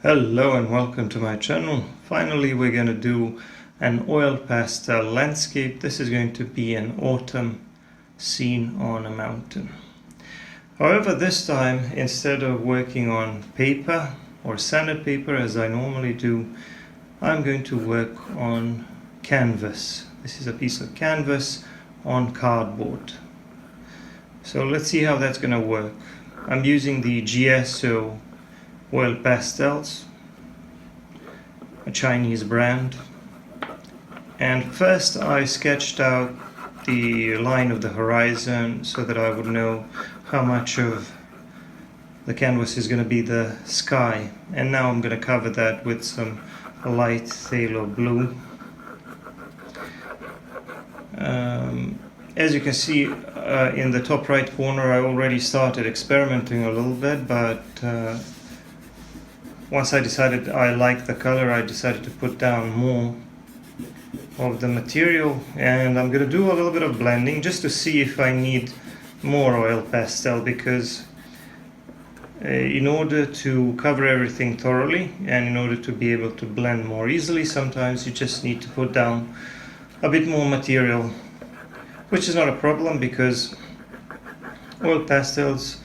Hello and welcome to my channel. Finally we're going to do an oil pastel landscape. This is going to be an autumn scene on a mountain. However, this time instead of working on paper or sandpaper as I normally do, I'm going to work on canvas. This is a piece of canvas on cardboard. So let's see how that's going to work. I'm using the Jieso oil pastels, a Chinese brand, and first I sketched out the line of the horizon so that I would know how much of the canvas is going to be the sky, and now I'm going to cover that with some light phthalo blue. As you can see in the top right corner, I already started experimenting a little bit, but once I decided I liked the color, I decided to put down more of the material, and I'm going to do a little bit of blending just to see if I need more oil pastel, because in order to cover everything thoroughly and in order to be able to blend more easily, sometimes you just need to put down a bit more material, which is not a problem because oil pastels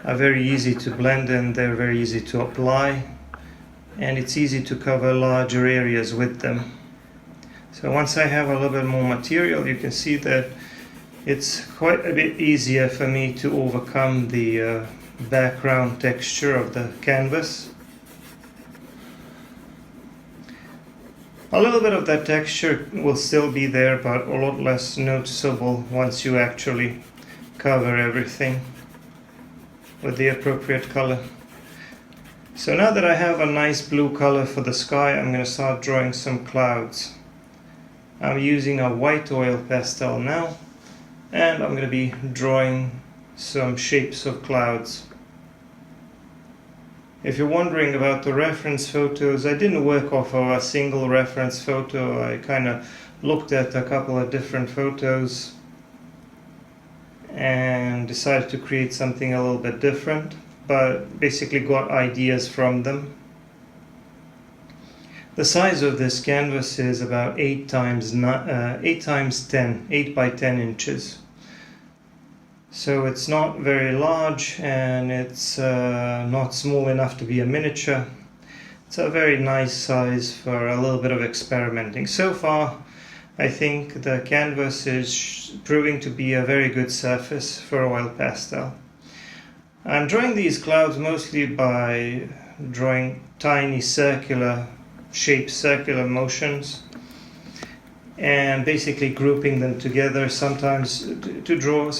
are very easy to blend and they're very easy to apply, and it's easy to cover larger areas with them. So once I have a little bit more material, you can see that it's quite a bit easier for me to overcome the background texture of the canvas. A little bit of that texture will still be there, but a lot less noticeable once you actually cover everything with the appropriate color. So now that I have a nice blue color for the sky, I'm going to start drawing some clouds. I'm using a white oil pastel now, and I'm going to be drawing some shapes of clouds. If you're wondering about the reference photos, I didn't work off of a single reference photo. I kind of looked at a couple of different photos and decided to create something a little bit different, but basically got ideas from them. The size of this canvas is about 8 by 10 inches. So it's not very large, and it's not small enough to be a miniature. It's a very nice size for a little bit of experimenting. So far, I think the canvas is proving to be a very good surface for oil pastel. I'm drawing these clouds mostly by drawing tiny circular shapes, circular motions, and basically grouping them together, sometimes to draw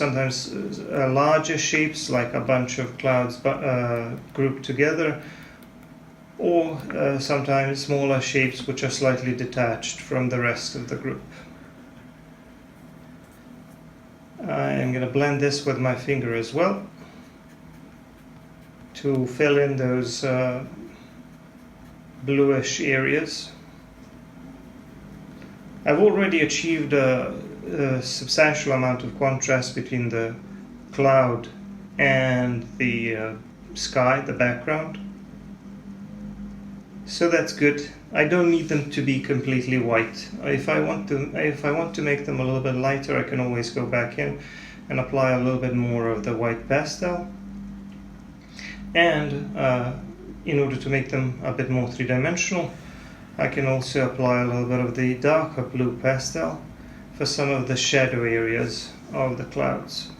larger shapes like a bunch of clouds grouped together, or sometimes smaller shapes which are slightly detached from the rest of the group. I'm going to blend this with my finger as well to fill in those bluish areas. I've already achieved a substantial amount of contrast between the cloud and the sky, the background. So that's good. I don't need them to be completely white. If I want to make them a little bit lighter, I can always go back in and apply a little bit more of the white pastel. And in order to make them a bit more three-dimensional, I can also apply a little bit of the darker blue pastel for some of the shadow areas of the clouds.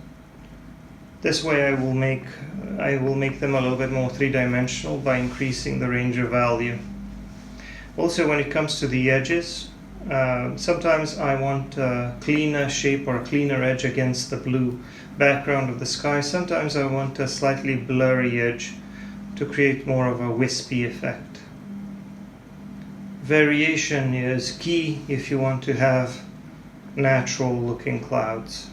This way I will make them a little bit more three-dimensional by increasing the range of value. Also, when it comes to the edges, sometimes I want a cleaner shape or a cleaner edge against the blue background of the sky. Sometimes I want a slightly blurry edge to create more of a wispy effect. Variation is key if you want to have natural looking clouds.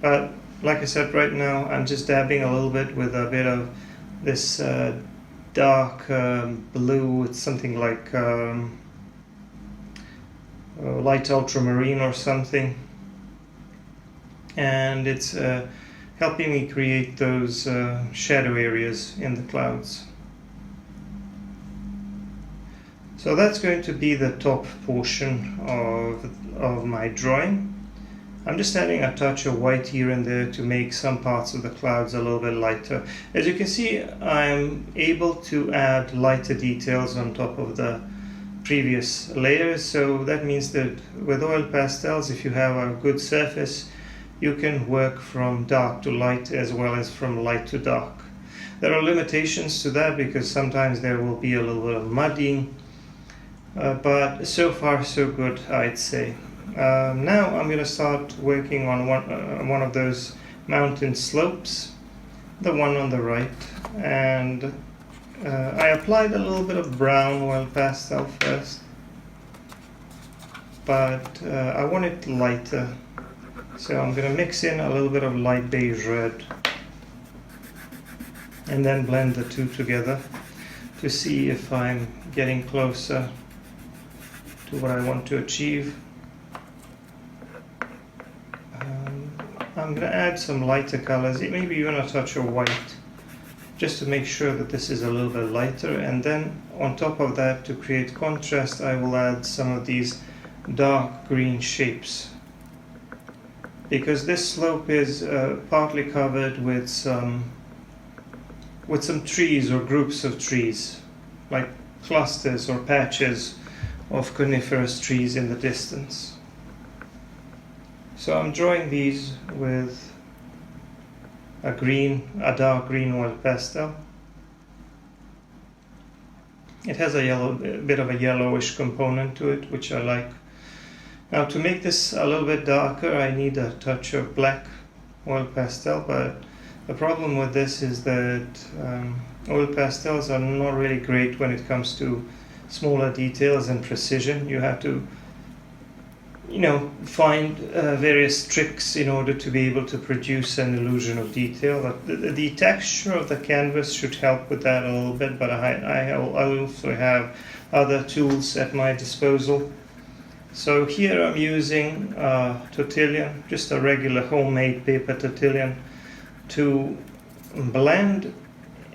But like I said, right now I'm just dabbing a little bit with a bit of this dark blue. It's something like light ultramarine or something, and it's helping me create those shadow areas in the clouds. So that's going to be the top portion of my drawing. I'm just adding a touch of white here and there to make some parts of the clouds a little bit lighter. As you can see, I'm able to add lighter details on top of the previous layers, so that means that with oil pastels, if you have a good surface, you can work from dark to light as well as from light to dark. There are limitations to that because sometimes there will be a little bit of muddying, but so far so good, I'd say. Now I'm going to start working on one of those mountain slopes, the one on the right, and I applied a little bit of brown oil pastel first, but I want it lighter, so I'm going to mix in a little bit of light beige red and then blend the two together to see if I'm getting closer to what I want to achieve. I'm going to add some lighter colors, maybe even a touch of white, just to make sure that this is a little bit lighter, and then on top of that, to create contrast, I will add some of these dark green shapes, because this slope is partly covered with some trees or groups of trees, like clusters or patches of coniferous trees in the distance. So I'm drawing these with a dark green oil pastel. It has a bit of a yellowish component to it, which I like. Now to make this a little bit darker, I need a touch of black oil pastel, but the problem with this is that oil pastels are not really great when it comes to smaller details and precision. You have to find various tricks in order to be able to produce an illusion of detail. The texture of the canvas should help with that a little bit, but I also have other tools at my disposal. So here I'm using tortilla, just a regular homemade paper tortilla, to blend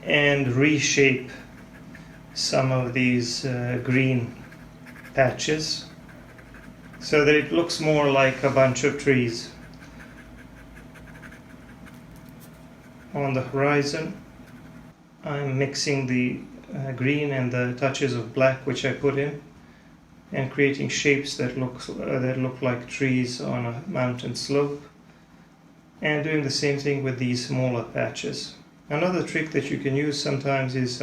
and reshape some of these green patches, so that it looks more like a bunch of trees. On the horizon, I'm mixing the green and the touches of black which I put in, and creating shapes that look like trees on a mountain slope, and doing the same thing with these smaller patches. Another trick that you can use sometimes is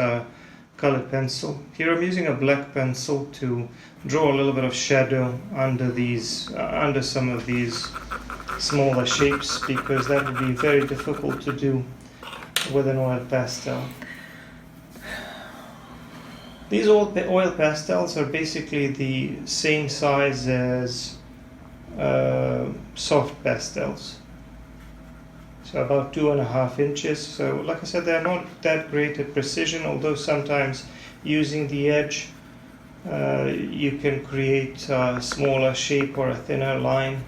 colored pencil. Here I'm using a black pencil to draw a little bit of shadow under some of these smaller shapes, because that would be very difficult to do with an oil pastel. These oil pastels are basically the same size as soft pastels, so about 2.5 inches. So like I said, they're not that great at precision, although sometimes using the edge you can create a smaller shape or a thinner line.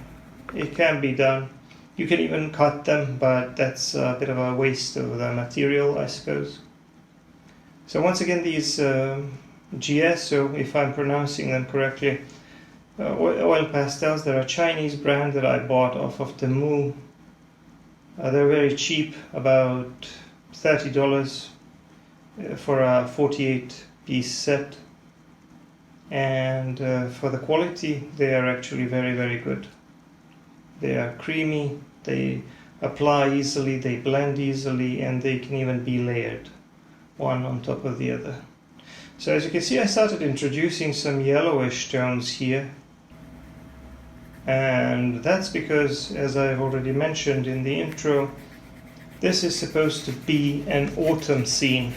It can be done. You can even cut them, but that's a bit of a waste of the material, I suppose. So once again, these Jieso, if I'm pronouncing them correctly, oil pastels, they're a Chinese brand that I bought off of Temu. They're very cheap, about $30 for a 48-piece set, and for the quality they are actually very, very good. They are creamy, they apply easily, they blend easily, and they can even be layered one on top of the other. So as you can see, I started introducing some yellowish tones here, and that's because, as I've already mentioned in the intro, this is supposed to be an autumn scene.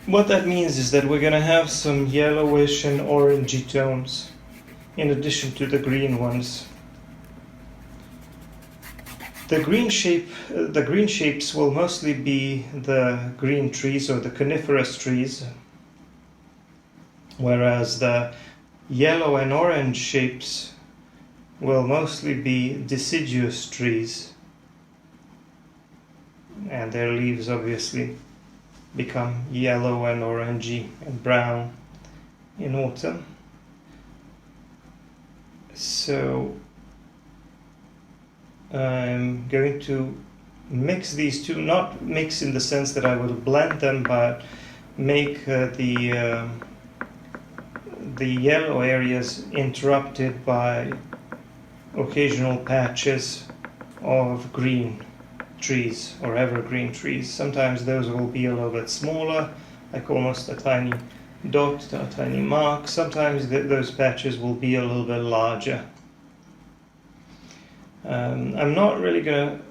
What that means is that we're going to have some yellowish and orangey tones in addition to the green ones. The green shapes will mostly be the green trees or the coniferous trees, whereas the yellow and orange shapes will mostly be deciduous trees, and their leaves obviously. become yellow and orangey and brown in autumn. So I'm going to mix these two, not mix in the sense that I will blend them, but make the yellow areas interrupted by occasional patches of green trees or evergreen trees. Sometimes those will be a little bit smaller, like almost a tiny dot, a tiny mark. Sometimes those patches will be a little bit larger. I'm not really going to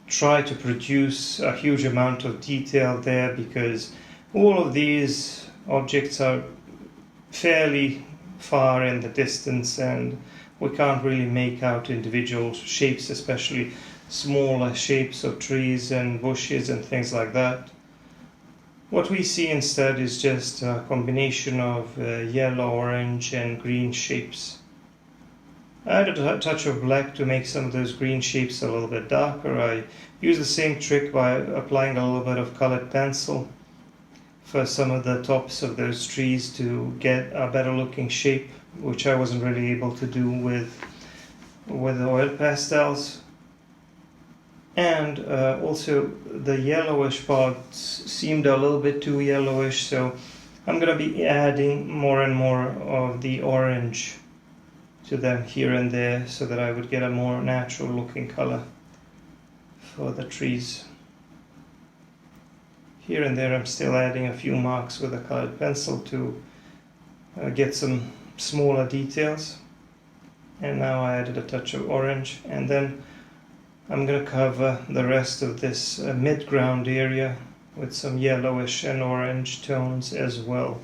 try to produce a huge amount of detail there, because all of these objects are fairly far in the distance and we can't really make out individual shapes, especially smaller shapes of trees and bushes and things like that. What we see instead is just a combination of yellow, orange and green shapes. I added a touch of black to make some of those green shapes a little bit darker. I used the same trick by applying a little bit of colored pencil for some of the tops of those trees to get a better looking shape, which I wasn't really able to do with oil pastels. And also the yellowish parts seemed a little bit too yellowish, so I'm going to be adding more and more of the orange to them here and there, so that I would get a more natural looking color for the trees. Here and there I'm still adding a few marks with a colored pencil to get some smaller details. And now I added a touch of orange, and then I'm going to cover the rest of this mid-ground area with some yellowish and orange tones as well.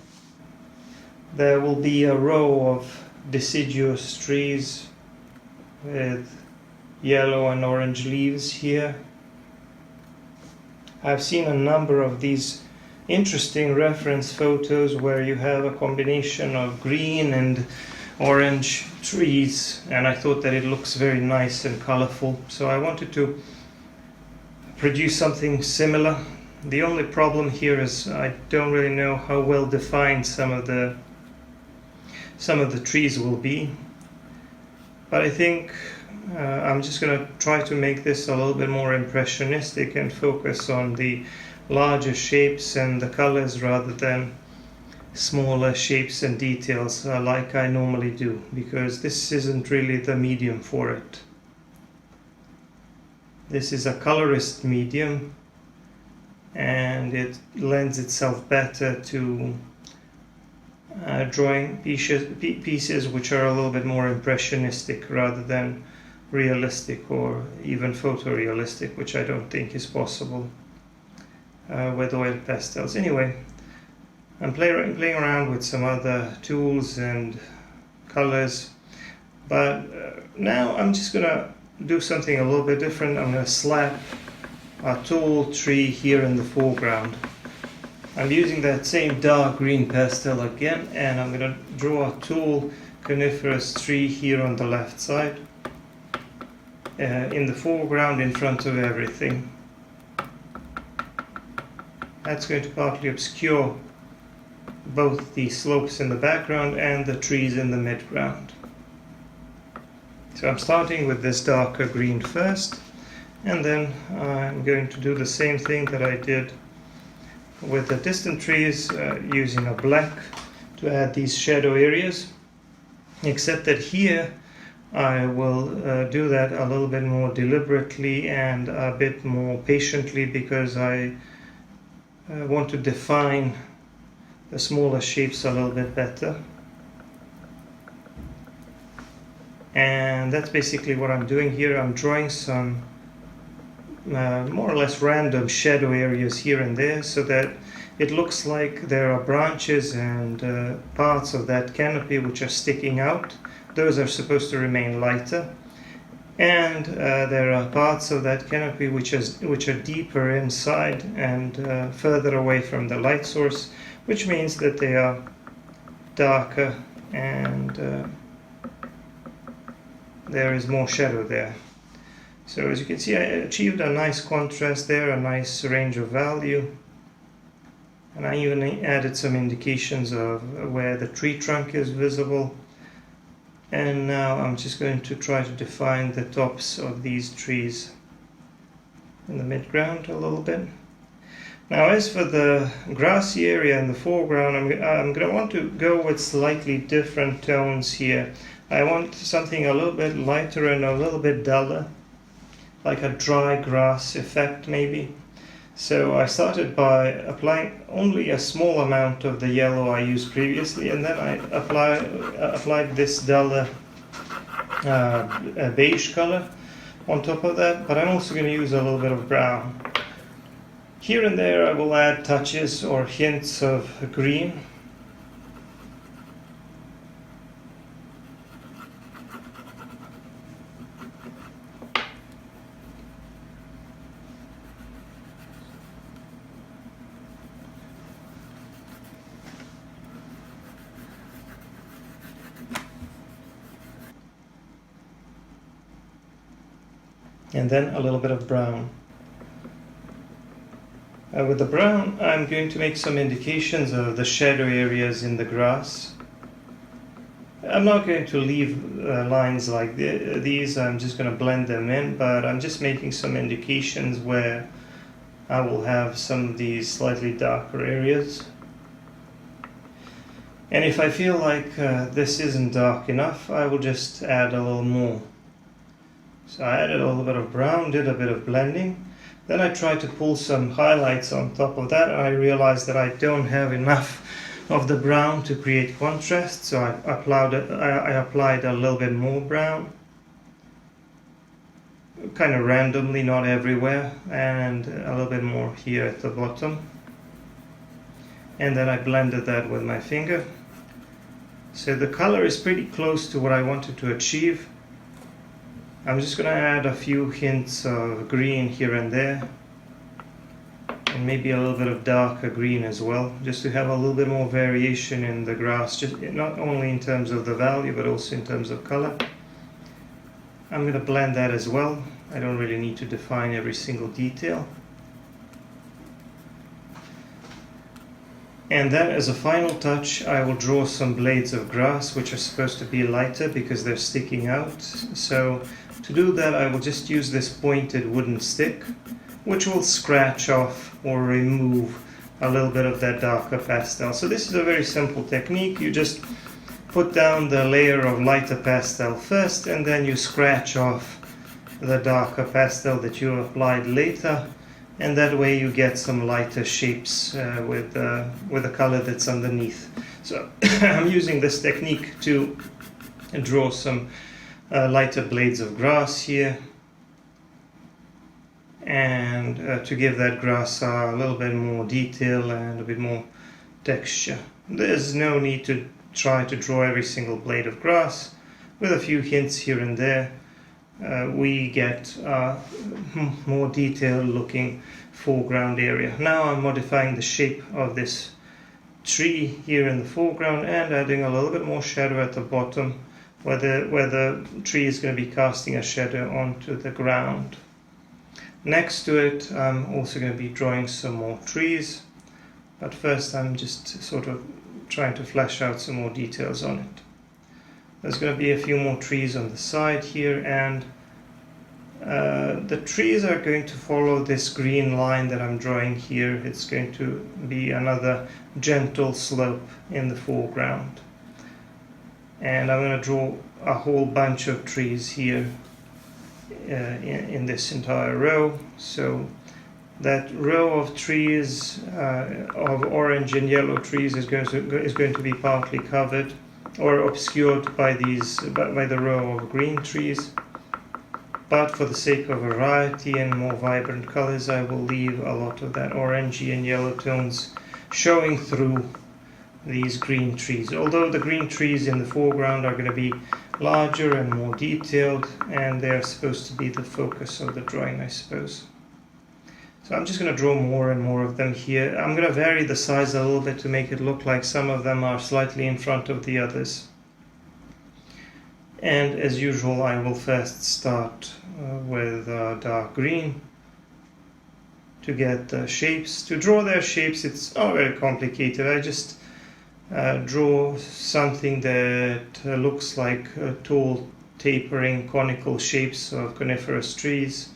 There will be a row of deciduous trees with yellow and orange leaves here. I've seen a number of these interesting reference photos where you have a combination of green and orange trees, and I thought that it looks very nice and colorful, so I wanted to produce something similar. The only problem here is I don't really know how well defined some of the trees will be, but I think I'm just going to try to make this a little bit more impressionistic and focus on the larger shapes and the colors rather than smaller shapes and details like I normally do, because this isn't really the medium for it. This is a colorist medium and it lends itself better to drawing pieces which are a little bit more impressionistic rather than realistic or even photorealistic, which I don't think is possible with oil pastels. Anyway, I'm playing around with some other tools and colors, but now I'm just gonna do something a little bit different. I'm gonna slap a tall tree here in the foreground. I'm using that same dark green pastel again, and I'm gonna draw a tall coniferous tree here on the left side in the foreground in front of everything. That's going to partly obscure both the slopes in the background and the trees in the midground. So I'm starting with this darker green first, and then I'm going to do the same thing that I did with the distant trees, using a black to add these shadow areas, except that here I will do that a little bit more deliberately and a bit more patiently, because I want to define the smaller shapes a little bit better. And that's basically what I'm doing here. I'm drawing some more or less random shadow areas here and there, so that it looks like there are branches and parts of that canopy which are sticking out. Those are supposed to remain lighter, and there are parts of that canopy which are deeper inside and further away from the light source, which means that they are darker and there is more shadow there. So as you can see, I achieved a nice contrast there, a nice range of value. And I even added some indications of where the tree trunk is visible. And now I'm just going to try to define the tops of these trees in the midground a little bit. Now as for the grassy area in the foreground, I'm going to want to go with slightly different tones here. I want something a little bit lighter and a little bit duller, like a dry grass effect maybe. So I started by applying only a small amount of the yellow I used previously, and then I applied this duller beige color on top of that, but I'm also going to use a little bit of brown. Here and there I will add touches or hints of green. And then a little bit of brown. With the brown, I'm going to make some indications of the shadow areas in the grass. I'm not going to leave lines like these, I'm just going to blend them in, but I'm just making some indications where I will have some of these slightly darker areas. And if I feel like this isn't dark enough, I will just add a little more. So I added a little bit of brown, did a bit of blending. Then I tried to pull some highlights on top of that, and I realized that I don't have enough of the brown to create contrast, so I applied a little bit more brown. Kind of randomly, not everywhere, and a little bit more here at the bottom. And then I blended that with my finger. So the color is pretty close to what I wanted to achieve. I'm just going to add a few hints of green here and there, and maybe a little bit of darker green as well, just to have a little bit more variation in the grass, just not only in terms of the value but also in terms of color. I'm going to blend that as well. I don't really need to define every single detail. And then as a final touch, I will draw some blades of grass, which are supposed to be lighter because they're sticking out. So to do that, I will just use this pointed wooden stick, which will scratch off or remove a little bit of that darker pastel. So this is a very simple technique. You just put down the layer of lighter pastel first, and then you scratch off the darker pastel that you applied later, and that way you get some lighter shapes with the color that's underneath. So I'm using this technique to draw some lighter blades of grass here, and to give that grass a little bit more detail and a bit more texture. There's no need to try to draw every single blade of grass. With a few hints here and there, we get more detailed looking foreground area. Now I'm modifying the shape of this tree here in the foreground and adding a little bit more shadow at the bottom where the tree is going to be casting a shadow onto the ground. Next to it, I'm also going to be drawing some more trees, but first I'm just sort of trying to flesh out some more details on it. There's going to be a few more trees on the side here, and the trees are going to follow this green line that I'm drawing here. It's going to be another gentle slope in the foreground. And I'm going to draw a whole bunch of trees here in this entire row. So that row of trees, of orange and yellow trees, is going to be partly covered or obscured by the row of green trees. But for the sake of variety and more vibrant colors, I will leave a lot of that orangey and yellow tones showing through these green trees. Although the green trees in the foreground are going to be larger and more detailed, and they're supposed to be the focus of the drawing, I suppose. So I'm just going to draw more and more of them here. I'm going to vary the size a little bit to make it look like some of them are slightly in front of the others. And as usual, I will first start with dark green. to get the shapes. To draw their shapes, it's not very complicated. I just draw something that looks like tall, tapering, conical shapes of coniferous trees,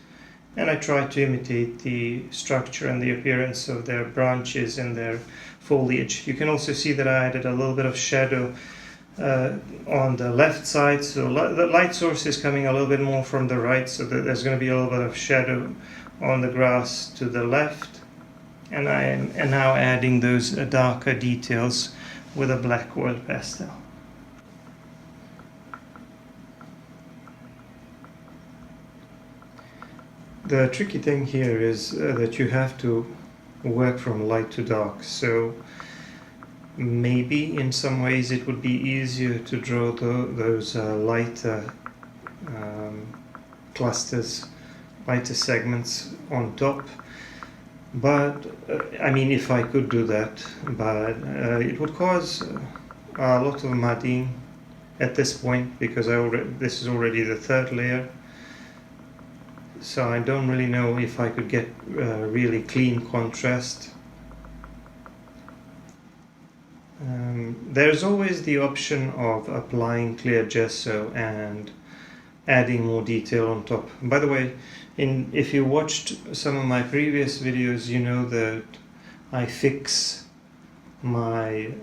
and I try to imitate the structure and the appearance of their branches and their foliage. You can also see that I added a little bit of shadow on the left side, so the light source is coming a little bit more from the right, so that there's going to be a little bit of shadow on the grass to the left, and I am now adding those darker details with a black oil pastel. The tricky thing here is that you have to work from light to dark, so maybe in some ways it would be easier to draw those lighter clusters, lighter segments on top, but I mean, if I could do that, but it would cause a lot of muddying at this point, because this is already the third layer, so I don't really know if I could get really clean contrast. There's always the option of applying clear gesso and adding more detail on top. By the way, if you watched some of my previous videos, you know that I fix my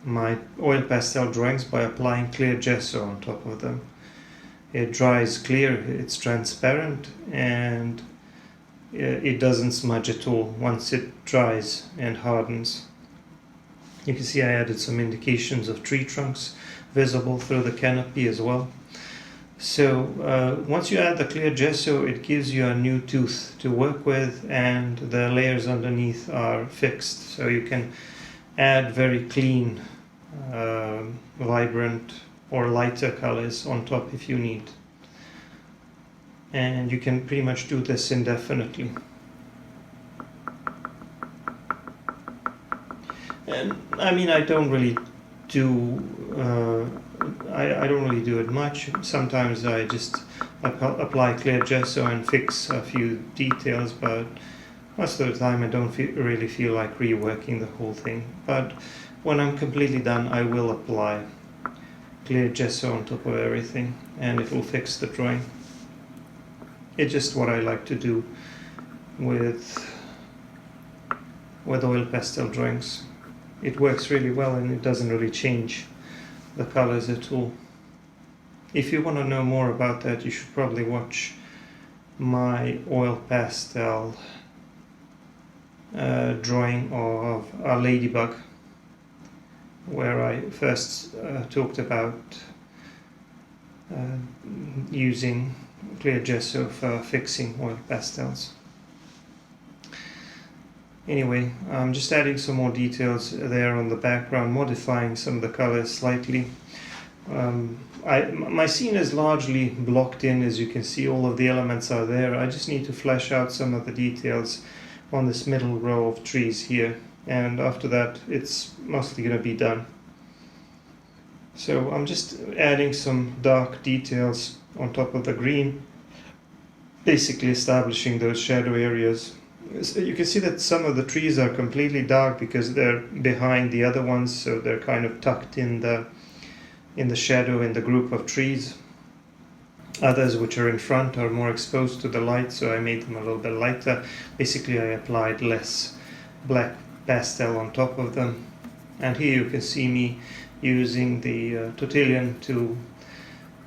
my oil pastel drawings by applying clear gesso on top of them. It dries clear, it's transparent, and it doesn't smudge at all once it dries and hardens. You can see I added some indications of tree trunks visible through the canopy as well. So once you add the clear gesso, it gives you a new tooth to work with, and the layers underneath are fixed, so you can add very clean, vibrant or lighter colors on top if you need. And you can pretty much do this indefinitely. And I mean, I don't really do I don't really do it much. Sometimes I just apply clear gesso and fix a few details, but most of the time I don't really feel like reworking the whole thing. But when I'm completely done, I will apply clear gesso on top of everything, and it will fix the drawing. It's just what I like to do with oil pastel drawings. It works really well, and it doesn't really change the colors at all. If you want to know more about that, you should probably watch my oil pastel drawing of a ladybug, where I first talked about using clear gesso for fixing oil pastels. Anyway, I'm just adding some more details there on the background, modifying some of the colors slightly. My scene is largely blocked in, as you can see. All of the elements are there. I just need to flesh out some of the details on this middle row of trees here, and after that it's mostly going to be done. So I'm just adding some dark details on top of the green, basically establishing those shadow areas. So you can see that some of the trees are completely dark because they're behind the other ones, so they're kind of tucked in the shadow in the group of trees. Others which are in front are more exposed to the light, so I made them a little bit lighter. Basically I applied less black pastel on top of them. And here you can see me using the tortillon to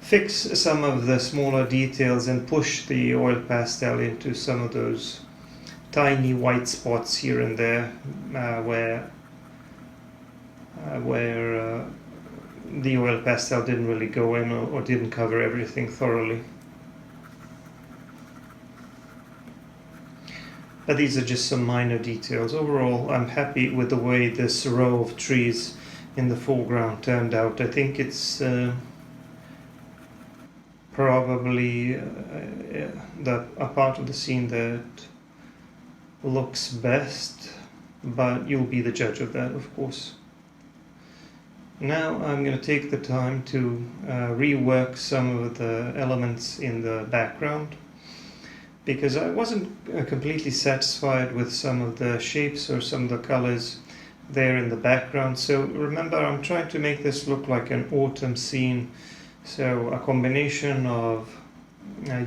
fix some of the smaller details and push the oil pastel into some of those tiny white spots here and there where the oil pastel didn't really go in or didn't cover everything thoroughly. But these are just some minor details. Overall, I'm happy with the way this row of trees in the foreground turned out. I think it's probably a part of the scene that looks best, but you'll be the judge of that, of course. Now I'm going to take the time to rework some of the elements in the background. because I wasn't completely satisfied with some of the shapes or some of the colors there in the background. So remember, I'm trying to make this look like an autumn scene, so a combination of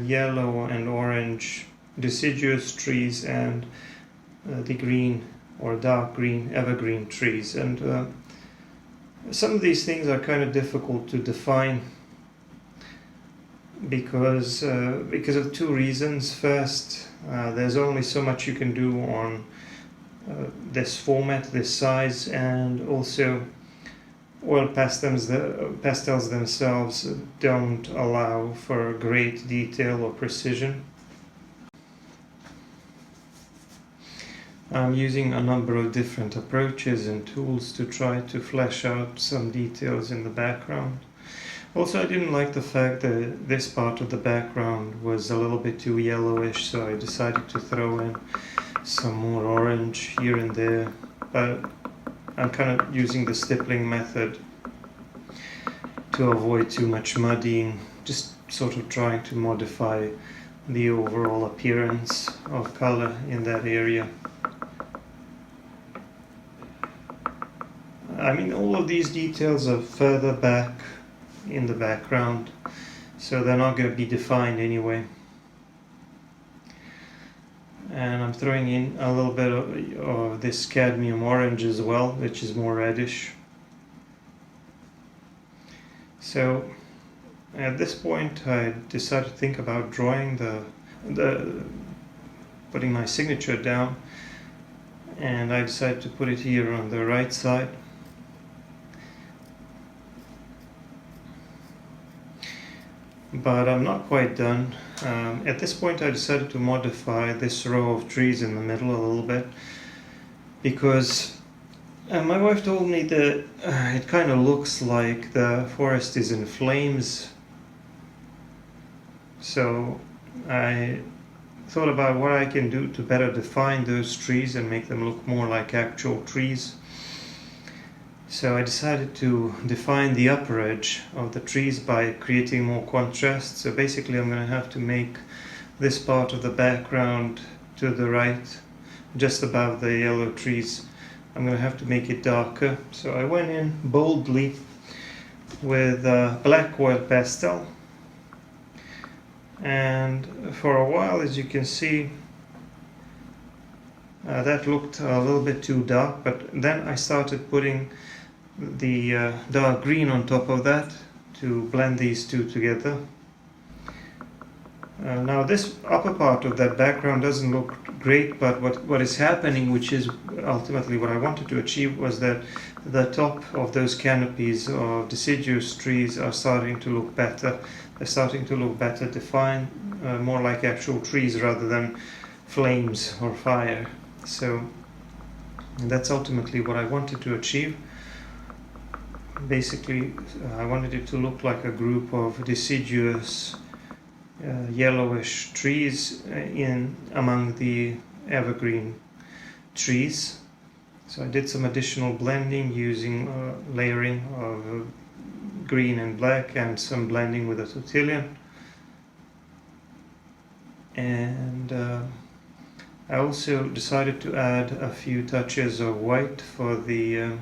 yellow and orange deciduous trees and the green or dark green evergreen trees. And some of these things are kind of difficult to define because of two reasons. First, there's only so much you can do on this format, this size, and also oil pastels themselves don't allow for great detail or precision. I'm using a number of different approaches and tools to try to flesh out some details in the background. Also, I didn't like the fact that this part of the background was a little bit too yellowish, so I decided to throw in some more orange here and there, but I'm kind of using the stippling method to avoid too much muddying, just sort of trying to modify the overall appearance of color in that area. I mean, all of these details are further back in the background, so they're not going to be defined anyway. And I'm throwing in a little bit of this cadmium orange as well, which is more reddish. So at this point I decided to think about drawing putting my signature down, and I decided to put it here on the right side. But I'm not quite done. At this point I decided to modify this row of trees in the middle a little bit, because my wife told me that it kind of looks like the forest is in flames. So I thought about what I can do to better define those trees and make them look more like actual trees. So I decided to define the upper edge of the trees by creating more contrast. So basically I'm going to have to make this part of the background to the right, just above the yellow trees, I'm going to have to make it darker. So I went in boldly with black oil pastel, and for a while, as you can see, that looked a little bit too dark, but then I started putting the dark green on top of that to blend these two together. Now this upper part of that background doesn't look great, but what is happening, which is ultimately what I wanted to achieve, was that the top of those canopies of deciduous trees are starting to look better. They're starting to look better defined, more like actual trees rather than flames or fire. So that's ultimately what I wanted to achieve. Basically, I wanted it to look like a group of deciduous yellowish trees in among the evergreen trees. So I did some additional blending using layering of green and black and some blending with a tortillon. And I also decided to add a few touches of white for the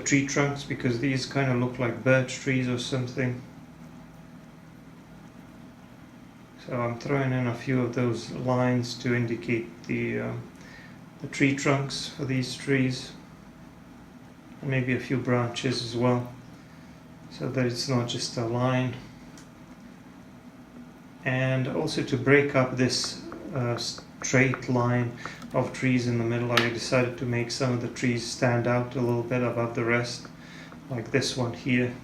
tree trunks, because these kind of look like birch trees or something. So I'm throwing in a few of those lines to indicate the tree trunks for these trees, and maybe a few branches as well, so that it's not just a line. And also to break up this straight line of trees in the middle, I decided to make some of the trees stand out a little bit above the rest, like this one here.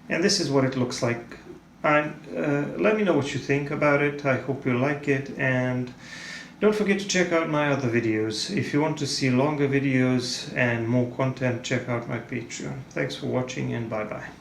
And this is what it looks like. Let me know what you think about it. I hope you like it, and don't forget to check out my other videos. If you want to see longer videos and more content, check out my Patreon. Thanks for watching, and bye bye.